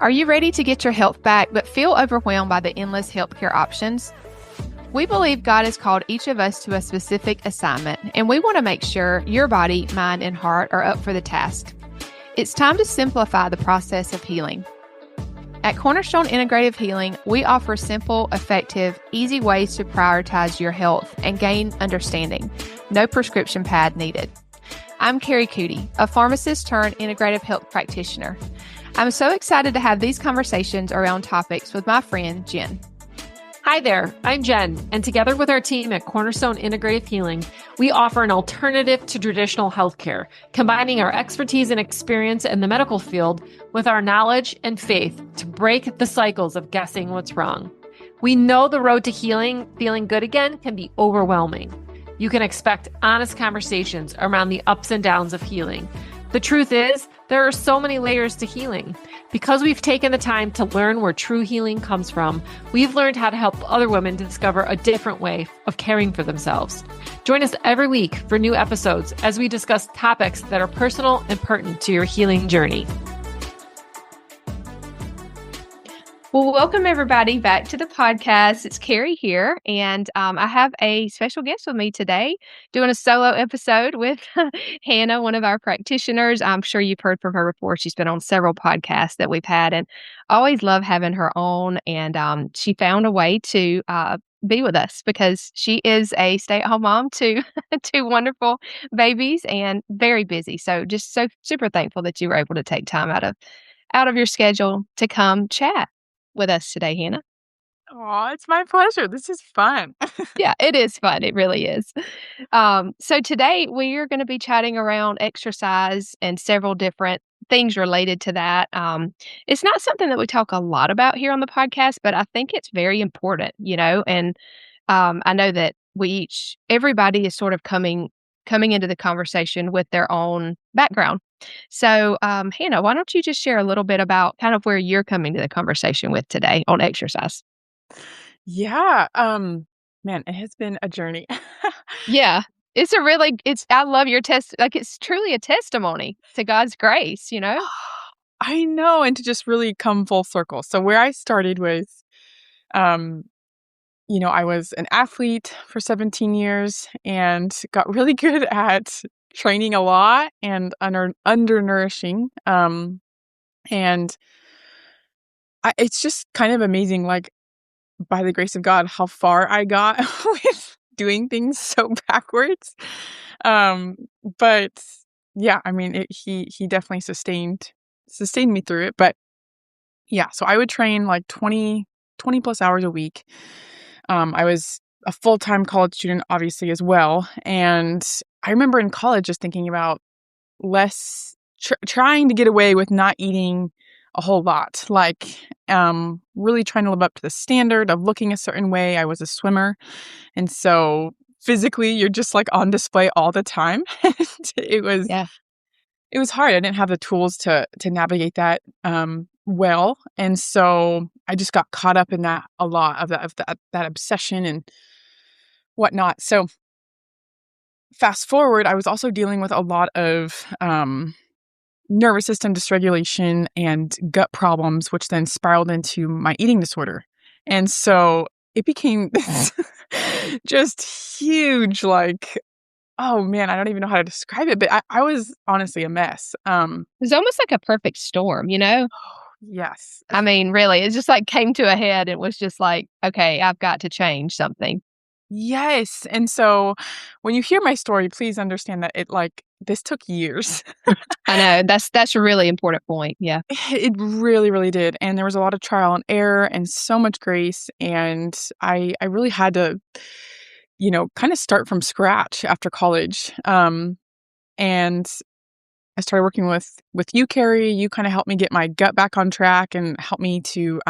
Are you ready to get your health back but feel overwhelmed by the endless healthcare options? We believe God has called each of us to a specific assignment, and we want to make sure your body, mind, and heart are up for the task. It's time to simplify the process of healing. At Cornerstone Integrative Healing, we offer simple, effective, easy ways to prioritize your health and gain understanding. No prescription pad needed. I'm Kari, a pharmacist turned integrative health practitioner. I'm so excited to have these conversations around topics with my friend, Jenn. Hi there, I'm Jenn, and together with our team at Cornerstone Integrative Healing, we offer an alternative to traditional healthcare, combining our expertise and experience in the medical field with our knowledge and faith to break the cycles of guessing what's wrong. We know the road to healing, feeling good again, can be overwhelming. You can expect honest conversations around the ups and downs of healing. The truth is, there are so many layers to healing. Because we've taken the time to learn where true healing comes from, we've learned how to help other women discover a different way of caring for themselves. Join us every week for new episodes as we discuss topics that are personal and pertinent to your healing journey. Well, welcome everybody back to the podcast. It's Kari here, and I have a special guest with me today doing a solo episode with Hannah, one of our practitioners. I'm sure you've heard from her before. She's been on several podcasts that we've had, and I always love having her on, and she found a way to be with us because she is a stay-at-home mom to two wonderful babies and very busy. So just so super thankful that you were able to take time out of your schedule to come chat with us today, Hannah. Oh, it's my pleasure. This is fun. Yeah, it is fun. It really is. So today we are going to be chatting around exercise and several different things related to that. It's not something that we talk a lot about here on the podcast, but I think it's very important, and I know that everybody is sort of coming into the conversation with their own background. So, Hannah, why don't you just share a little bit about kind of where you're coming to the conversation with today on exercise? Yeah. Man, it has been a journey. Yeah, I love your it's truly a testimony to God's grace, I know, and to just really come full circle. So where I started was, I was an athlete for 17 years and got really good at training a lot and undernourishing. And it's just kind of amazing, like, by the grace of God, how far I got with doing things so backwards. But yeah, I mean, he definitely sustained me through it. But yeah, so I would train like 20 plus hours a week. I was a full-time college student, obviously, as well. And I remember in college just thinking about trying to get away with not eating a whole lot, like really trying to live up to the standard of looking a certain way. I was a swimmer. And so physically, you're just like on display all the time. It was hard. I didn't have the tools to navigate that well. And so I just got caught up in that a lot of that obsession and whatnot. So fast forward, I was also dealing with a lot of nervous system dysregulation and gut problems, which then spiraled into my eating disorder. And so it became this just huge, like, oh man, I don't even know how to describe it, but I was honestly a mess. It's almost like a perfect storm, Yes. I mean, really, it just like came to a head. It was just like, okay, I've got to change something. Yes. And so when you hear my story, please understand that this took years. I know that's a really important point. Yeah. It really, really did. And there was a lot of trial and error and so much grace. And I really had to, kind of start from scratch after college. And I started working with you, Kari. You kind of helped me get my gut back on track and helped me to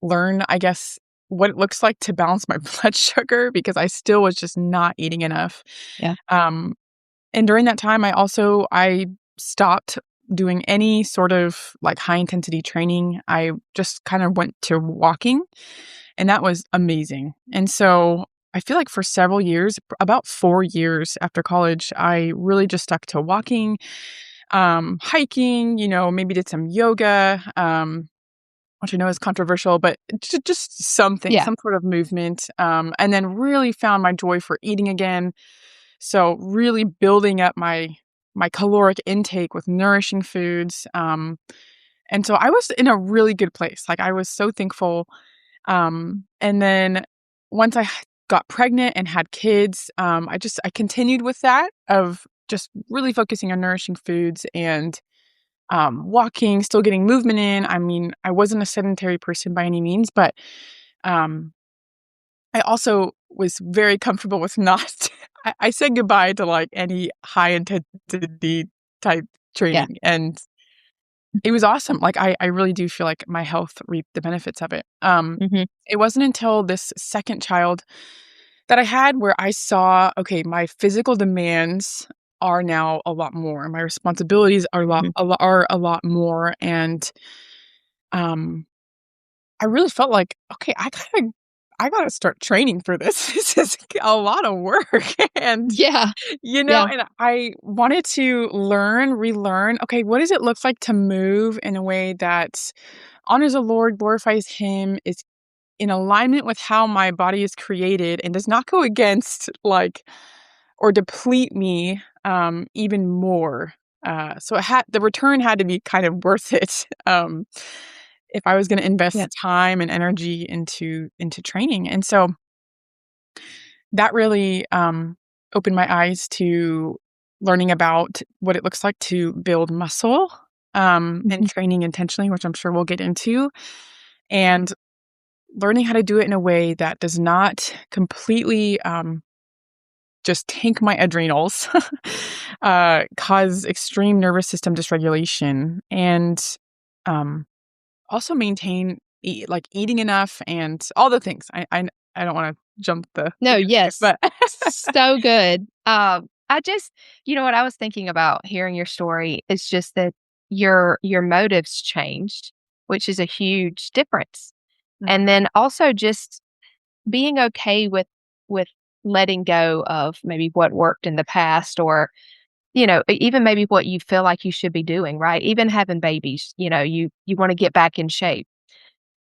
learn, I guess, what it looks like to balance my blood sugar because I still was just not eating enough. Yeah. And during that time, I stopped doing any sort of like high intensity training. I just kind of went to walking, and that was amazing. And so I feel like for several years, about 4 years after college, I really just stuck to walking, hiking, maybe did some yoga, which I know is controversial, but just something, Yeah. some sort of movement. And then really found my joy for eating again. So really building up my caloric intake with nourishing foods. And so I was in a really good place. Like I was so thankful. And then once got pregnant and had kids, I continued with that of just really focusing on nourishing foods and walking, still getting movement in. I mean, I wasn't a sedentary person by any means, but um, I also was very comfortable with not. I said goodbye to like any high intensity type Yeah. training, and it was awesome. Like I really do feel like my health reaped the benefits of it. Mm-hmm. It wasn't until this second child that I had where I saw, okay, my physical demands are now a lot more. My responsibilities are a lot more, and um, I really felt like, okay, I gotta start training for this. This is a lot of work, and Yeah. Yeah. and I wanted to relearn. Okay, what does it look like to move in a way that honors the Lord, glorifies Him, is in alignment with how my body is created, and does not go against like or deplete me even more. So the return had to be kind of worth it if I was going to invest Yeah. time and energy into training. And so that really opened my eyes to learning about what it looks like to build muscle and training intentionally, which I'm sure we'll get into, and learning how to do it in a way that does not completely just tank my adrenals, cause extreme nervous system dysregulation, and also maintain eating enough and all the things. I don't want to jump the No, gun here, yes. but So good. I just, what I was thinking about hearing your story is just that your motives changed, which is a huge difference. And then also just being okay with letting go of maybe what worked in the past, or even maybe what you feel like you should be doing, right? Even having babies, you want to get back in shape.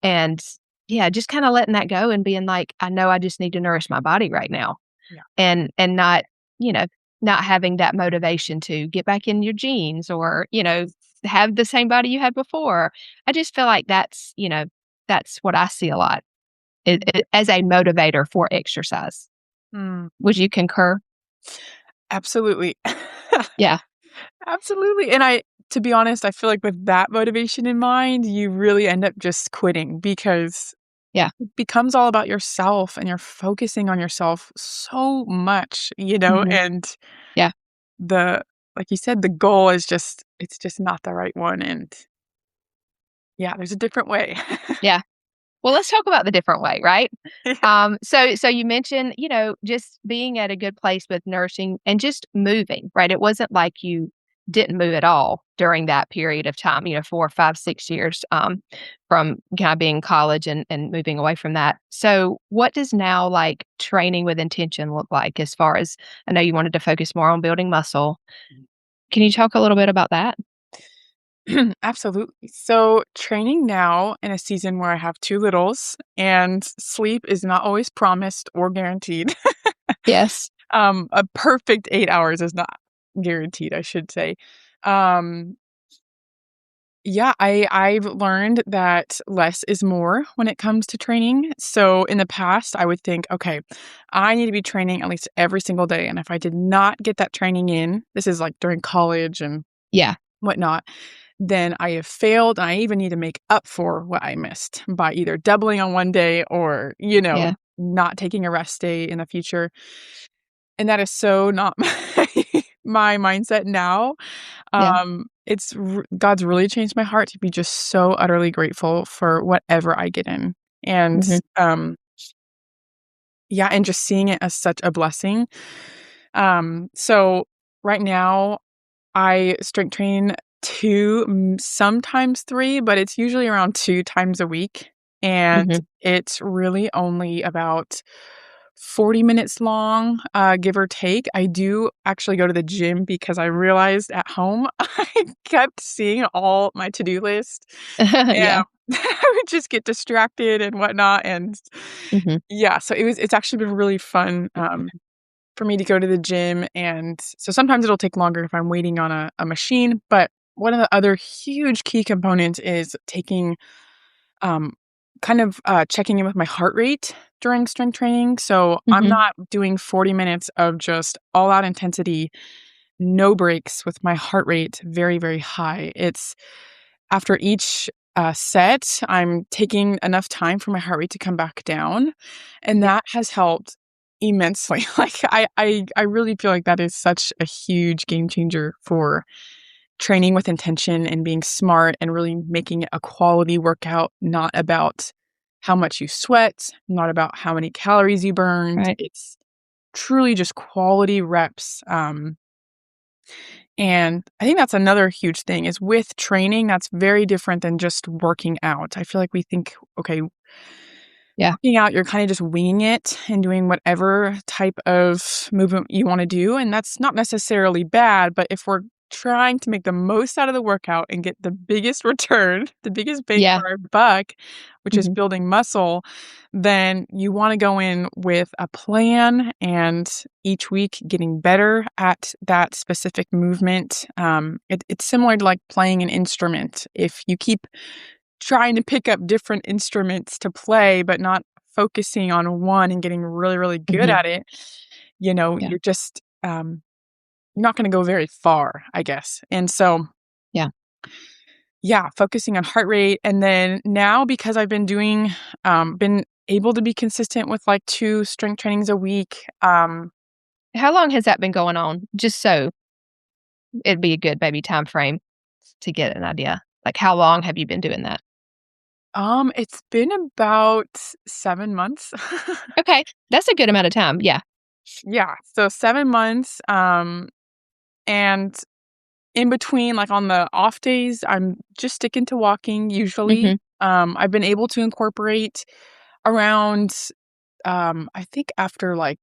And yeah, just kind of letting that go and being like, I know I just need to nourish my body right now. yeah. And not, you know, not having that motivation to get back in your jeans, or, have the same body you had before. I just feel like that's what I see a lot as a motivator for exercise. Mm, Would you concur? absolutely. Yeah. Absolutely. And to be honest, I feel like with that motivation in mind, you really end up just quitting because Yeah. it becomes all about yourself and you're focusing on yourself so much, Mhm. and Yeah. like you said, the goal is it's just not the right one. And yeah, there's a different way. Yeah. Well, let's talk about the different way, right? Yeah. So you mentioned, just being at a good place with nursing and just moving, right? It wasn't like you didn't move at all during that period of time, 4, 5, 6 years, from kind of being in college and moving away from that. So what does now like training with intention look like, as far as, I know you wanted to focus more on building muscle. Can you talk a little bit about that? Absolutely. So, training now in a season where I have two littles and sleep is not always promised or guaranteed. Yes. A perfect 8 hours is not guaranteed, I should say. Um, yeah, I've learned that less is more when it comes to training. So in the past, I would think, okay, I need to be training at least every single day. And if I did not get that training in, this is like during college and Yeah. whatnot, then I have failed. And I even need to make up for what I missed by either doubling on one day or, Yeah. not taking a rest day in the future. And that is so not my mindset now. Yeah. God's really changed my heart to be just so utterly grateful for whatever I get in. And, Mhm. yeah, and just seeing it as such a blessing. So right now I strength train 2, sometimes 3, but it's usually around 2 times a week. And Mhm. it's really only about 40 minutes long, give or take. I do actually go to the gym because I realized at home I kept seeing all my to-do list, and Yeah. I would just get distracted and whatnot, and Mhm. yeah, so it's actually been really fun, for me to go to the gym, and so sometimes it'll take longer if I'm waiting on a machine, but one of the other huge key components is taking um, kind of, checking in with my heart rate during strength training. So I'm Mhm. not doing 40 minutes of just all out intensity, no breaks with my heart rate very, very high. It's after each set, I'm taking enough time for my heart rate to come back down. And Yeah. that has helped immensely. Like I really feel like that is such a huge game changer for training with intention and being smart and really making it a quality workout, not about how much you sweat, not about how many calories you burned. Right. It's truly just quality reps. And I think that's another huge thing is with training, that's very different than just working out. I feel like we think, okay, Yeah. working out, you're kind of just winging it and doing whatever type of movement you want to do. And that's not necessarily bad. But if we're trying to make the most out of the workout and get the biggest return, the biggest bang Yeah. for our buck, which is Mhm. building muscle, then you want to go in with a plan and each week getting better at that specific movement. It's similar to like playing an instrument. If you keep trying to pick up different instruments to play, but not focusing on one and getting really, really good Mhm. at it, Yeah. you're just, you're not gonna go very far, I guess. And so, Yeah. yeah, focusing on heart rate. And then now because I've been able to be consistent with like 2 strength trainings a week, How long has that been going on? Just so it'd be a good maybe time frame to get an idea. Like, how long have you been doing that? it's been about 7 months. Okay, that's a good amount of time. Yeah. Yeah, so 7 months, and in between, like, on the off days, I'm just sticking to walking usually. Mhm. I've been able to incorporate around, I think after, like,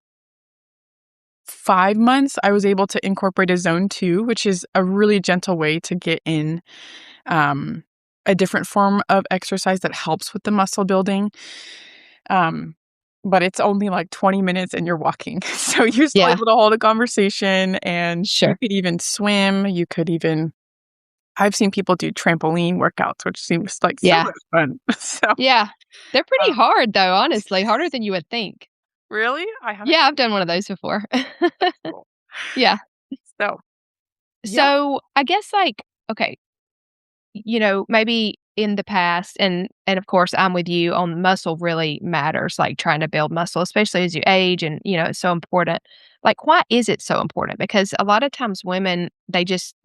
5 months, I was able to incorporate a zone 2, which is a really gentle way to get in, um, a different form of exercise that helps with the muscle building. Um, but it's only like 20 minutes and you're walking. So you're still Yeah. able to hold a conversation and you Sure. could even swim. You could even, I've seen people do trampoline workouts, which seems like so Yeah. much fun. So, Yeah. They're pretty uh, hard though, honestly, harder than you would think. really? I haven't. Yeah, I've done one of those before. Cool. Yeah. So, yeah. So, I guess, like, okay, maybe in the past, and of course I'm with you on muscle really matters, like trying to build muscle, especially as you age and, it's so important. Like, why is it so important? Because a lot of times women, they just,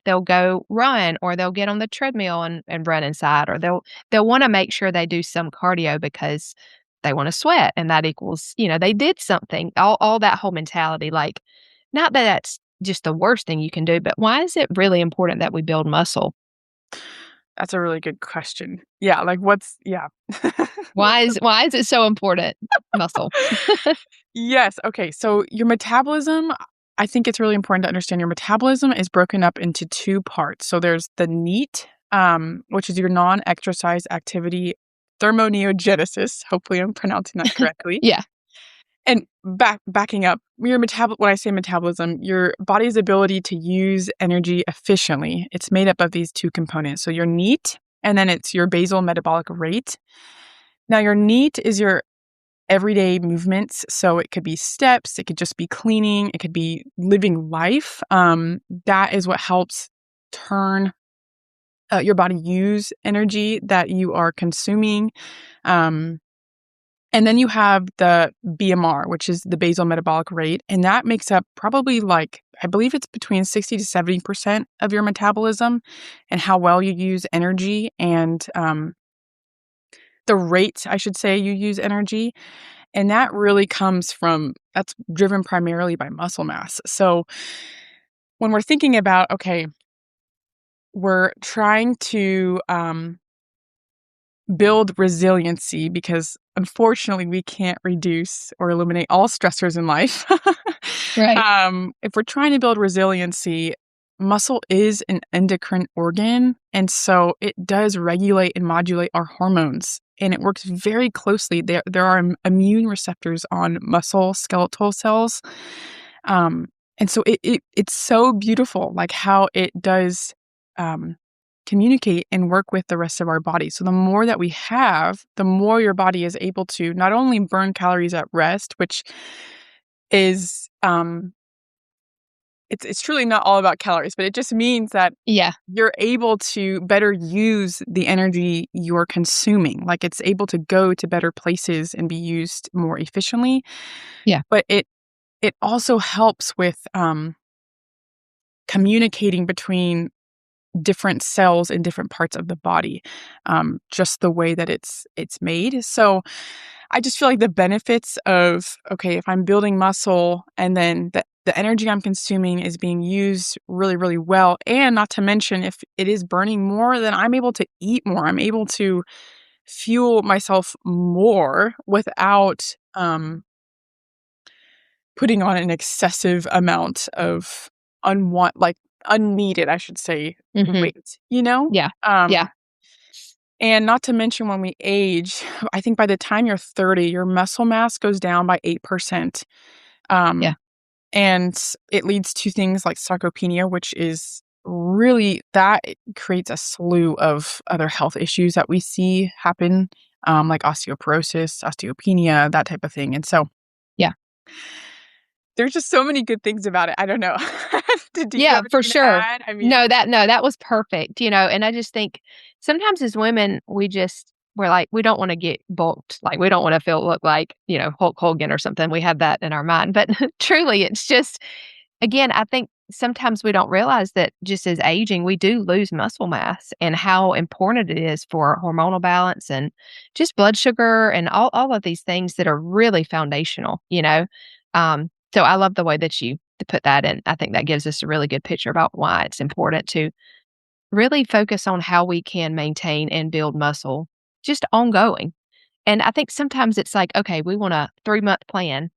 they'll go run or they'll get on the treadmill and run inside, or they'll want to make sure they do some cardio because they want to sweat and that equals, they did something. All that whole mentality, like, not that that's just the worst thing you can do, but why is it really important that we build muscle? That's a really good question. Yeah. Like, yeah. Why is it so important? Muscle. Yes. Okay. So your metabolism, I think it's really important to understand your metabolism is broken up into 2 parts. So there's the NEAT, which is your non-exercise activity thermoneogenesis. Hopefully I'm pronouncing that correctly. Yeah. And backing up, when I say metabolism, your body's ability to use energy efficiently. It's made up of these 2 components. So your NEAT, and then it's your basal metabolic rate. Now your NEAT is your everyday movements. So it could be steps, it could just be cleaning, it could be living life. That is what helps turn your body use energy that you are consuming. Um, and then you have the BMR, which is the basal metabolic rate. And that makes up probably like, I believe it's between 60 to 70% of your metabolism and how well you use energy and the rate, I should say, you use energy. And that's driven primarily by muscle mass. So when we're thinking about, okay, we're trying to build resiliency because unfortunately we can't reduce or eliminate all stressors in life. Right. If we're trying to build resiliency, muscle is an endocrine organ, and so it does regulate and modulate our hormones, and it works very closely. There are immune receptors on muscle skeletal cells, and so it's so beautiful, like how it does communicate and work with the rest of our body. So the more that we have, the more your body is able to not only burn calories at rest, which is it's truly not all about calories, but it just means that Yeah. you're able to better use the energy you're consuming. Like it's able to go to better places and be used more efficiently. Yeah. But it also helps with communicating between different cells in different parts of the body, just the way that it's made. So I just feel like the benefits of, okay, if I'm building muscle and then the energy I'm consuming is being used really, really well, and not to mention if it is burning more, then I'm able to eat more. I'm able to fuel myself more without putting on an excessive amount of unneeded, I should say, Hmm. weight, you know? Yeah. Um, Yeah. and not to mention when we age, I think by the time you're 30, your muscle mass goes down by 8%. Yeah. Um, and it leads to things like sarcopenia, which is really that it creates a slew of other health issues that we see happen, like osteoporosis, osteopenia, that type of thing. And so Yeah. there's just so many good things about it. I don't know. Do you Yeah, have for anything to sure. add? I mean, No, that was perfect, and I just think sometimes as women, we're like, we don't wanna get bulked, like, we don't wanna look like, Hulk Hogan or something, we have that in our mind, but truly, it's just again, I think sometimes we don't realize that just as aging, we do lose muscle mass and how important it is for hormonal balance and just blood sugar and all of these things that are really foundational. So I love the way that you to put that in. I think that gives us a really good picture about why it's important to really focus on how we can maintain and build muscle just ongoing. And I think sometimes it's like, okay, we want a 3-month plan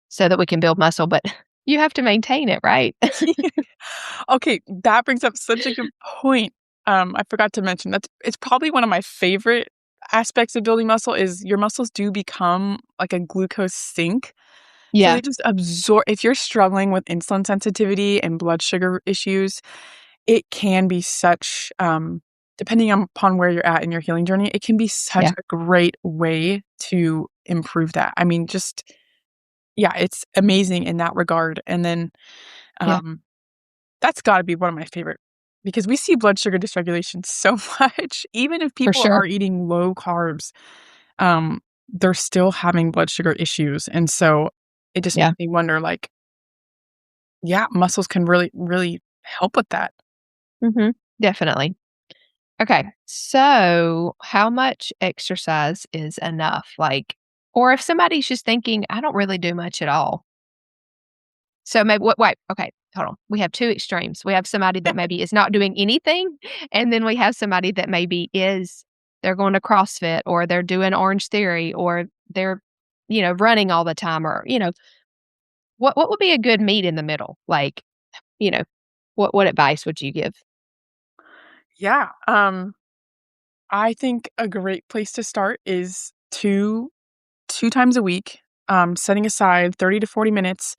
so that we can build muscle, but you have to maintain it, right? okay, that brings up such a good point. I forgot to mention it's probably one of my favorite aspects of building muscle is your muscles do become like a glucose sink. So Yeah, they just absorb. If you're struggling with insulin sensitivity and blood sugar issues, it can be such, depending upon where you're at in your healing journey, it can be such yeah, a great way to improve that. I mean, just, yeah, it's amazing in that regard. And then yeah, um, that's got to be one of my favorite because we see blood sugar dysregulation so much. Even if for people sure. are eating low carbs, um, they're still having blood sugar issues. And so it just Yeah. makes me wonder, like, yeah, muscles can really, really help with that. Definitely. Okay. So, how much exercise is enough? Like, or if somebody's just thinking, I don't really do much at all. So maybe what wait, okay, hold on. We have two extremes. We have somebody that maybe is not doing anything, and then we have somebody that maybe they're going to CrossFit or they're doing Orange Theory or they're, running all the time or, what would be a good meet in the middle? Like, you know, what advice would you give? Yeah. I think a great place to start is two times a week, setting aside 30 to 40 minutes.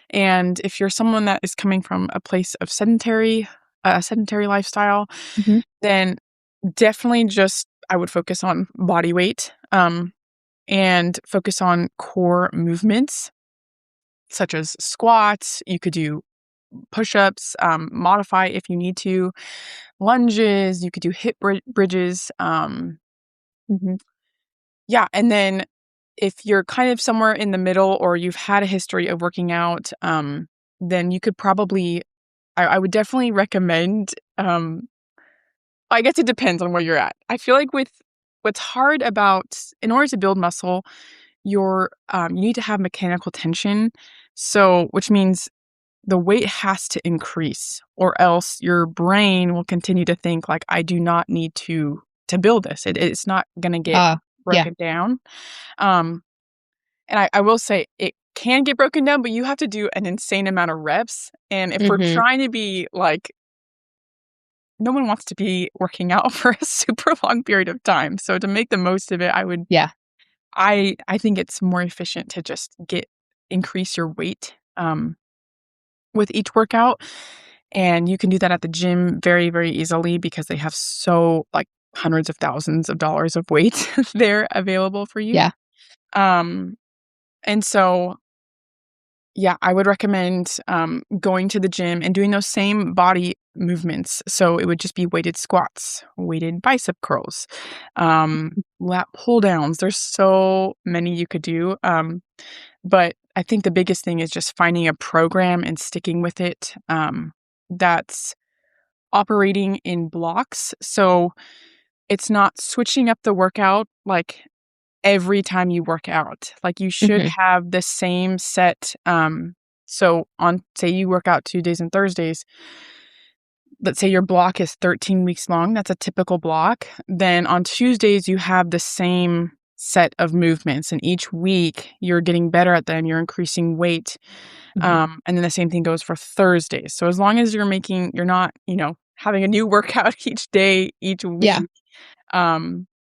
And if you're someone that is coming from a place of a sedentary lifestyle, Mhm. then definitely just I would focus on body weight, and focus on core movements such as squats. You could do push-ups, modify if you need to, lunges. You could do hip bridges. Mhm. Yeah, and then if you're kind of somewhere in the middle or you've had a history of working out, then you could probably I would definitely recommend, I guess it depends on where you're at. I feel like with what's hard about in order to build muscle, you need to have mechanical tension. So, which means the weight has to increase, or else your brain will continue to think like, I do not need to build this. It's not going to get Yeah. broken down. And I will say it can get broken down, but you have to do an insane amount of reps. And if we're trying to be like, no one wants to be working out for a super long period of time. So to make the most of it, I think it's more efficient to just increase your weight with each workout. And you can do that at the gym very, very easily because they have hundreds of thousands of dollars of weight there available for you. Yeah. And so, yeah, I would recommend going to the gym and doing those same body movements. So it would just be weighted squats, weighted bicep curls, lat pull downs. There's so many you could do. But I think the biggest thing is just finding a program and sticking with it that's operating in blocks. So it's not switching up the workout like every time you work out. Like you should have the same set. So say you work out Tuesdays and Thursdays, let's say your block is 13 weeks long. That's a typical block. Then on Tuesdays, you have the same set of movements. And each week, you're getting better at them. You're increasing weight. And then the same thing goes for Thursdays. So as long as you're not, having a new workout each day, each week,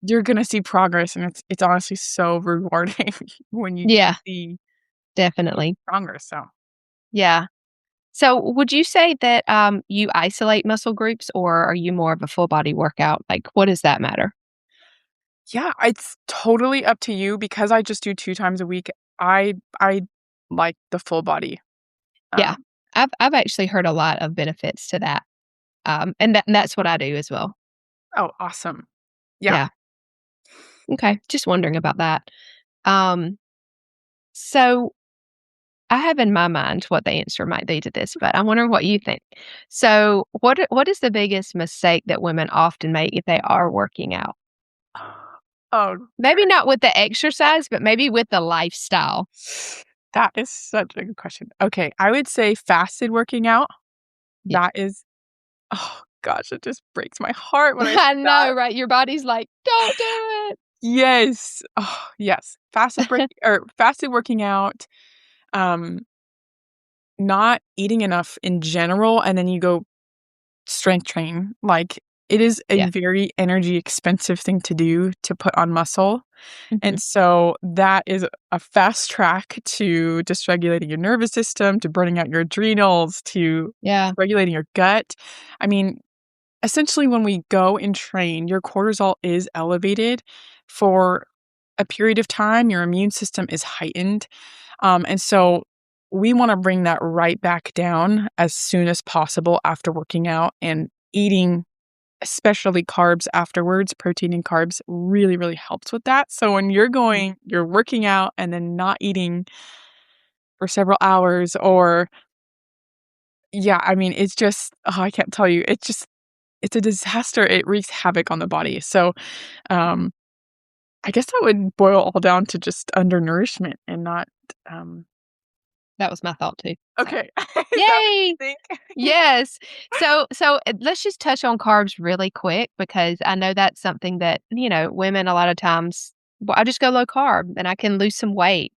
you're going to see progress. And it's honestly so rewarding when you see definitely stronger. So, yeah. So would you say that you isolate muscle groups, or are you more of a full body workout? Like, what does that matter? Yeah, it's totally up to you because I just do 2 times a week. I like the full body. Yeah. I've actually heard a lot of benefits to that. And that's what I do as well. Oh, awesome. Yeah. Okay. Just wondering about that. So I have in my mind what the answer might be to this, but I wonder what you think. So what is the biggest mistake that women often make if they are working out? Oh, Maybe not with the exercise, but maybe with the lifestyle. that is such a good question. Okay, I would say fasted working out. Yeah. That is, oh gosh, it just breaks my heart when I I see know, that. right? Your body's like, don't do it. Yes. Oh, yes. Fasted working out. Not eating enough in general, and then you go strength train. Like it is a very energy expensive thing to do to put on muscle. And so that is a fast track to dysregulating your nervous system, to burning out your adrenals, to regulating your gut. I mean, essentially when we go and train, your cortisol is elevated for a period of time. Your immune system is heightened. And so we want to bring that right back down as soon as possible after working out, and eating, especially carbs afterwards. Protein and carbs really, really helps with that. So when you're working out and then not eating for several hours I mean, it's just, I can't tell you. It's a disaster. It wreaks havoc on the body. So, I guess that would boil all down to just undernourishment and not, That was my thought too. okay. Yay! Yes. So let's just touch on carbs really quick, because I know that's something that, women a lot of times, well, I just go low carb and I can lose some weight.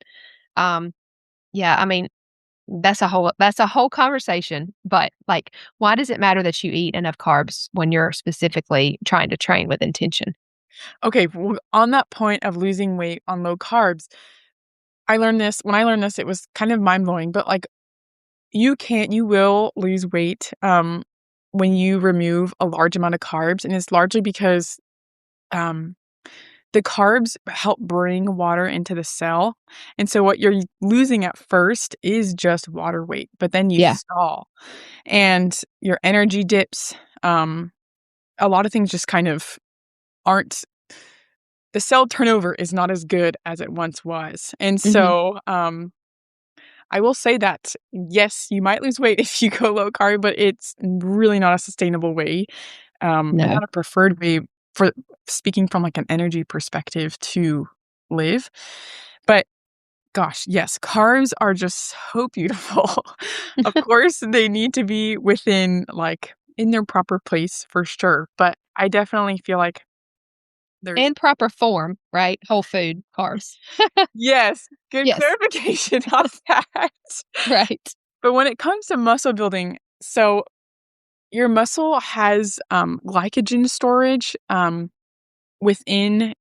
I mean, that's a whole conversation, but like, why does it matter that you eat enough carbs when you're specifically trying to train with intention? Okay, well, on that point of losing weight on low carbs, when I learned this, it was kind of mind-blowing, but like you will lose weight when you remove a large amount of carbs, and it's largely because the carbs help bring water into the cell. And so what you're losing at first is just water weight, but then you stall and your energy dips. A lot of things just kind of aren't, the cell turnover is not as good as it once was. And so I will say that, yes, you might lose weight if you go low carb, but it's really not a sustainable way, and not a preferred way for speaking from like an energy perspective to live. But Gosh, yes. Carbs are just so beautiful. Of course, they need to be within, in their proper place for sure. But I definitely feel like there's. In proper form, right? Whole food carbs. Yes, good Yes. clarification on that. Right. But when it comes to muscle building, so your muscle has glycogen storage within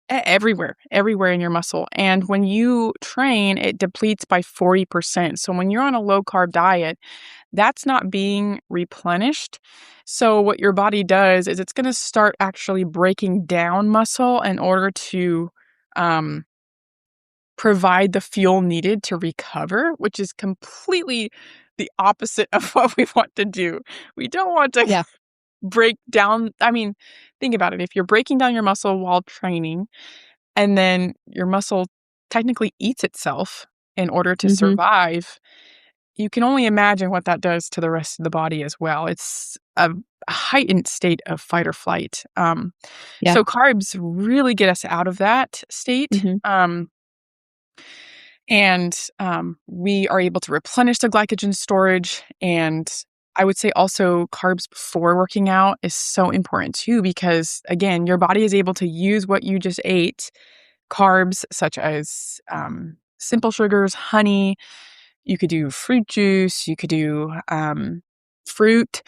everywhere in your muscle. And when you train, it depletes by 40%. So when you're on a low carb diet, that's not being replenished. So what your body does is it's going to start actually breaking down muscle in order to provide the fuel needed to recover, which is completely the opposite of what we want to do. We don't want to break down. I mean, think about it. If you're breaking down your muscle while training, and then your muscle technically eats itself in order to survive, you can only imagine what that does to the rest of the body as well. It's a heightened state of fight or flight. So carbs really get us out of that state. And we are able to replenish the glycogen storage. And I would say also carbs before working out is so important too, because again, your body is able to use what you just ate, carbs such as simple sugars, honey. You could do fruit juice. You could do fruit,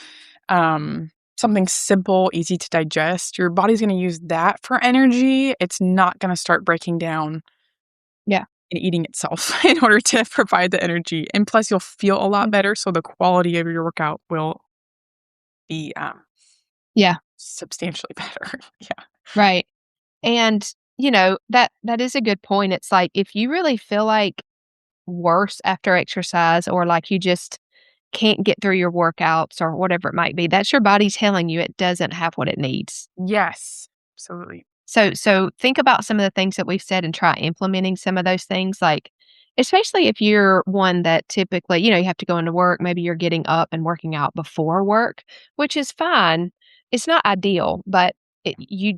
something simple, easy to digest. Your body's going to use that for energy. It's not going to start breaking down and eating itself in order to provide the energy. And plus, you'll feel a lot better. So the quality of your workout will be substantially better. Right. And, that is a good point. It's like if you really feel like worse after exercise or like you just can't get through your workouts or whatever it might be, that's your body telling you it doesn't have what it needs. Yes, absolutely. So think about some of the things that we've said and try implementing some of those things, like especially if you're one that typically, you have to go into work, maybe you're getting up and working out before work, which is fine. It's not ideal, but you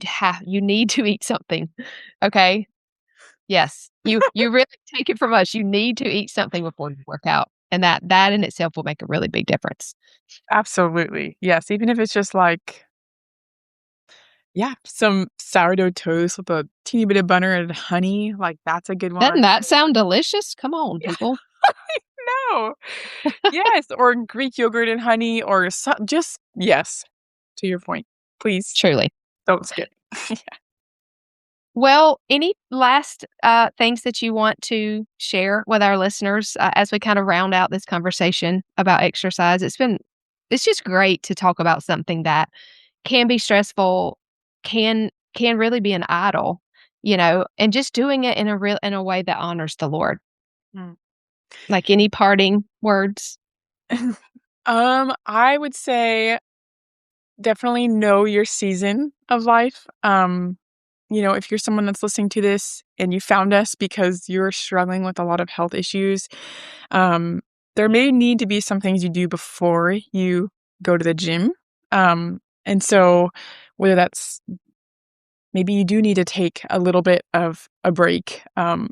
need to eat something. Okay? Yes. You really take it from us. You need to eat something before you work out. And that in itself will make a really big difference. Absolutely. Yes, even if it's just some sourdough toast with a teeny bit of butter and honey, that's a good one. Doesn't that sound delicious? Come on, people. No. Yes, or Greek yogurt and honey or yes, to your point. Please. Truly. Don't skip. Well, any last things that you want to share with our listeners as we kind of round out this conversation about exercise? It's just great to talk about something that can be stressful, can really be an idol, and just doing it in a way that honors the Lord. Like any parting words? I would say definitely know your season of life. If you're someone that's listening to this and you found us because you're struggling with a lot of health issues, there may need to be some things you do before you go to the gym. And so whether that's maybe you do need to take a little bit of a break from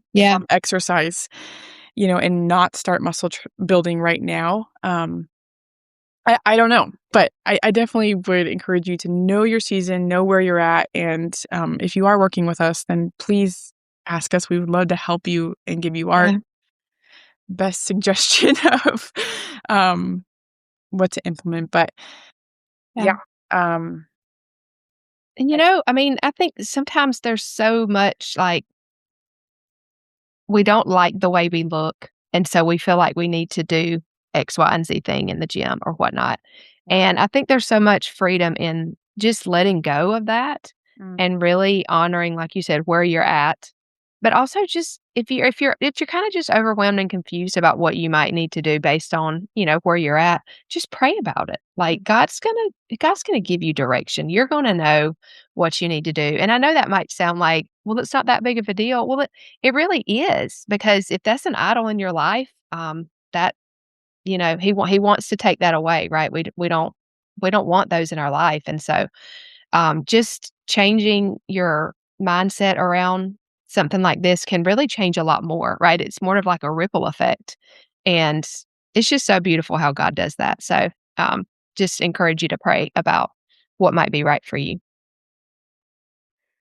exercise, and not start muscle building right now. I don't know, but I definitely would encourage you to know your season, know where you're at. And if you are working with us, then please ask us. We would love to help you and give you our best suggestion of what to implement. But and I think sometimes there's so much we don't like the way we look. And so we feel like we need to do X, Y, and Z thing in the gym or whatnot. And I think there's so much freedom in just letting go of that and really honoring, like you said, where you're at. But also just if you're kind of just overwhelmed and confused about what you might need to do based on, where you're at, just pray about it. Like God's gonna give you direction. You're gonna know what you need to do. And I know that might sound like, well, it's not that big of a deal. Well, it really is, because if that's an idol in your life, that he wants to take that away, right? We don't want those in our life. And so just changing your mindset around something like this can really change a lot more, right? It's more of like a ripple effect. And it's just so beautiful how God does that. So just encourage you to pray about what might be right for you.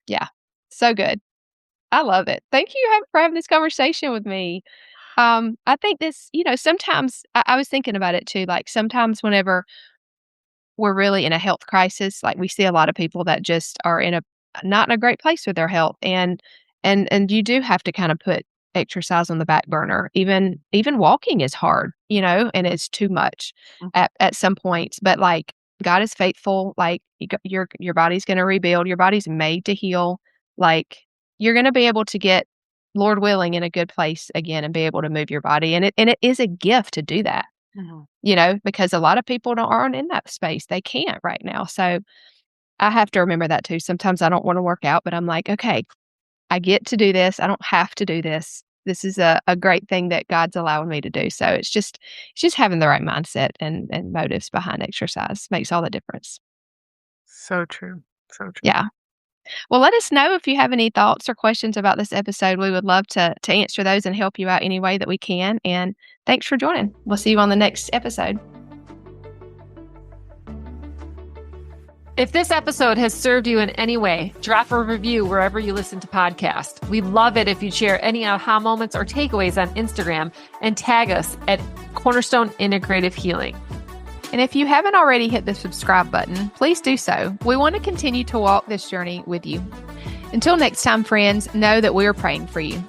Yeah, so good. I love it. Thank you for having this conversation with me. I think this, sometimes I was thinking about it too. Like sometimes whenever we're really in a health crisis, like we see a lot of people that just are not in a great place with their health. And you do have to kind of put exercise on the back burner. Even walking is hard, and it's too much at some points. But like God is faithful. Like your body's going to rebuild. Your body's made to heal. Like you're going to be able to get, Lord willing, in a good place again and be able to move your body. And it is a gift to do that. Because a lot of people aren't in that space. They can't right now. So I have to remember that too. Sometimes I don't want to work out, but I'm like, okay, I get to do this. I don't have to do this. This is a great thing that God's allowing me to do. So it's just having the right mindset and motives behind exercise makes all the difference. So true. So true. Yeah. Well, let us know if you have any thoughts or questions about this episode. We would love to answer those and help you out any way that we can. And thanks for joining. We'll see you on the next episode. If this episode has served you in any way, drop a review wherever you listen to podcasts. We'd love it if you share any aha moments or takeaways on Instagram and tag us at Cornerstone Integrative Healing. And if you haven't already hit the subscribe button, please do so. We want to continue to walk this journey with you. Until next time, friends, know that we are praying for you.